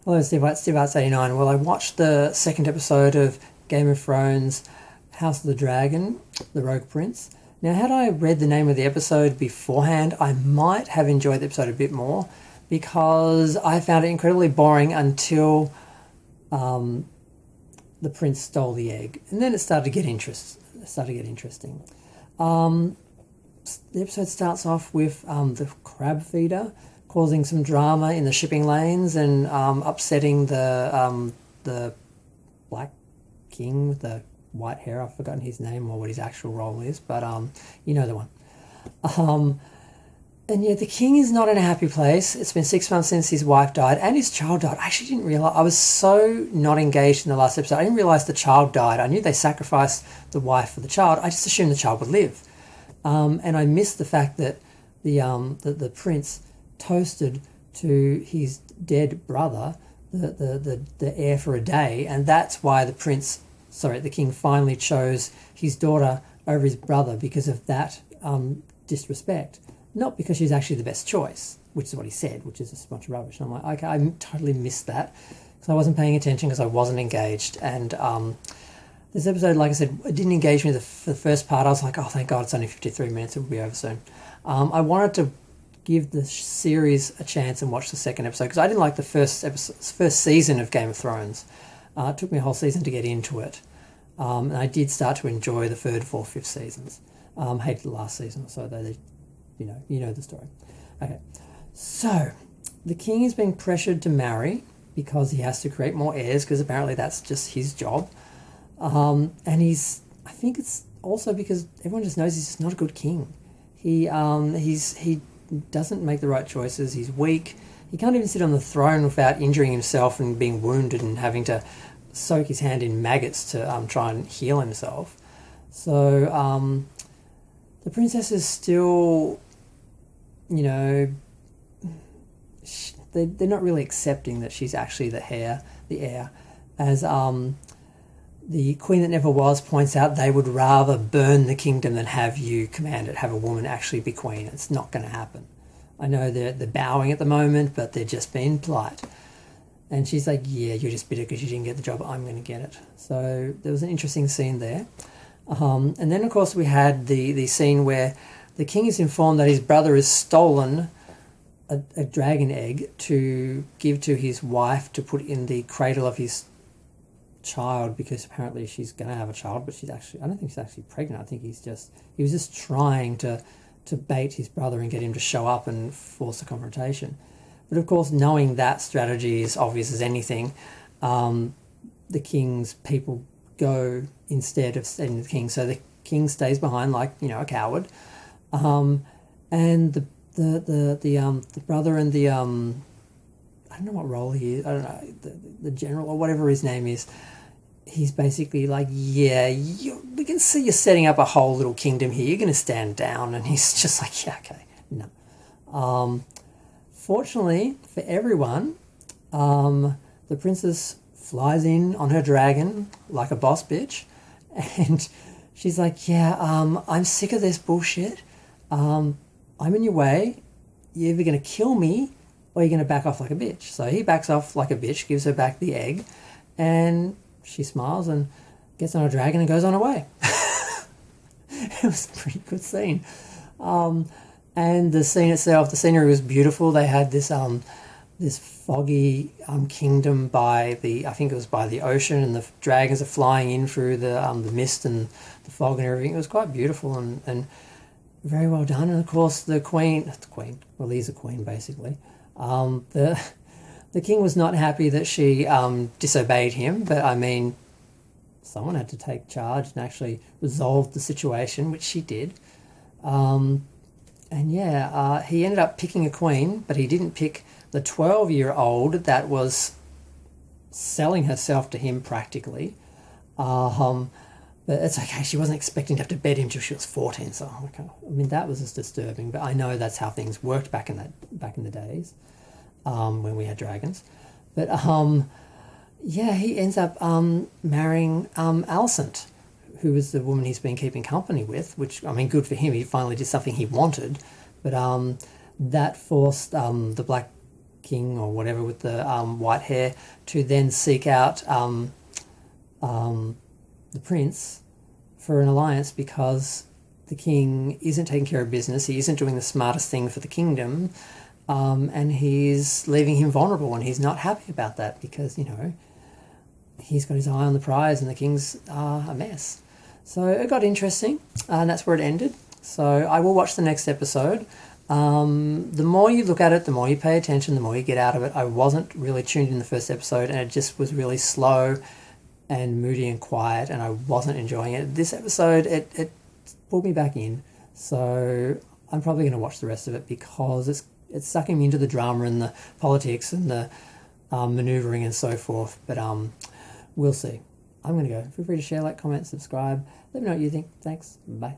Hello, Steve Arts 89. Well, I watched the second episode of Game of Thrones, House of the Dragon, The Rogue Prince. Now, had I read the name of the episode beforehand, I might have enjoyed the episode a bit more because I found it incredibly boring until the prince stole the egg, and then it started to get interesting. The episode starts off with the crab feeder causing some drama in the shipping lanes and upsetting the Black King with the white hair. I've forgotten his name or what his actual role is, but you know the one. And yeah, the king is not in a happy place. It's been 6 months since his wife died and his child died. I actually didn't realise. I was so not engaged in the last episode. I didn't realise the child died. I knew they sacrificed the wife for the child. I just assumed the child would live. And I missed the fact that the prince toasted to his dead brother, the heir for a day, and that's why the king finally chose his daughter over his brother because of that disrespect. Not because she's actually the best choice, which is what he said, which is just a bunch of rubbish. And I'm like, okay, I totally missed that because I wasn't paying attention because I wasn't engaged. And this episode, like I said, it didn't engage me for the first part. I was like, oh, thank God, it's only 53 minutes. It will be over soon. I wanted to give the series a chance and watch the second episode because I didn't like the first season of Game of Thrones. It took me a whole season to get into it. And I did start to enjoy the third, fourth, fifth seasons. Hated the last season or so, though. You know the story. Okay, so the king is being pressured to marry because he has to create more heirs because apparently that's just his job. And I think it's also because everyone just knows he's just not a good king. He doesn't make the right choices. He's weak. He can't even sit on the throne without injuring himself and being wounded and having to soak his hand in maggots to try and heal himself. So the princess is still, they're not really accepting that she's actually the heir, as the Queen That Never Was points out. They would rather burn the kingdom than have you command it, have a woman actually be queen. It's not going to happen. I know they're bowing at the moment, but they're just being polite. And she's like, yeah, you're just bitter because you didn't get the job. I'm going to get it. So there was an interesting scene there. And then, of course, we had the scene where the king is informed that his brother has stolen a dragon egg to give to his wife to put in the cradle of his child because apparently she's going to have a child, but I don't think she's actually pregnant. I think he was just trying to bait his brother and get him to show up and force a confrontation. But of course, knowing that strategy is obvious as anything, the king's people go instead of staying with the king. So the king stays behind like, a coward. And the brother and the, I don't know what role he is. I don't know, the general or whatever his name is. He's basically like, yeah, we can see you're setting up a whole little kingdom here. You're going to stand down. And he's just like, yeah, okay, no. Fortunately for everyone, the princess flies in on her dragon like a boss bitch. And she's like, yeah, I'm sick of this bullshit. I'm in your way. You're either going to kill me or you're going to back off like a bitch. So he backs off like a bitch, gives her back the egg, and she smiles and gets on a dragon and goes on her way. It was a pretty good scene. And the scene itself, the scenery was beautiful. They had this foggy kingdom I think it was by the ocean, and the dragons are flying in through the mist and the fog and everything. It was quite beautiful and very well done. And of course the queen, well, he's a queen basically. The king was not happy that she disobeyed him, but I mean, someone had to take charge and actually resolve the situation, which she did. And yeah, he ended up picking a queen, but he didn't pick the 12-year-old that was selling herself to him practically. But it's okay. She wasn't expecting to have to bed him till she was 14. So okay. I mean, that was just disturbing. But I know that's how things worked back in the days when we had dragons. But yeah, he ends up marrying Alicent, who was the woman he's been keeping company with. Which, I mean, good for him. He finally did something he wanted. But that forced the Black king or whatever with the white hair to then seek out the prince for an alliance because the king isn't taking care of business, he isn't doing the smartest thing for the kingdom, and he's leaving him vulnerable, and he's not happy about that because, you know, he's got his eye on the prize and the king's a mess. So it got interesting, and that's where it ended. So I will watch the next episode. The more you look at it, the more you pay attention, the more you get out of it. I wasn't really tuned in the first episode, and it just was really slow and moody and quiet, and I wasn't enjoying it. This episode, it pulled me back in. So I'm probably going to watch the rest of it because it's sucking me into the drama and the politics and the manoeuvring and so forth. But we'll see. I'm going to go. Feel free to share, like, comment, subscribe. Let me know what you think. Thanks. Bye.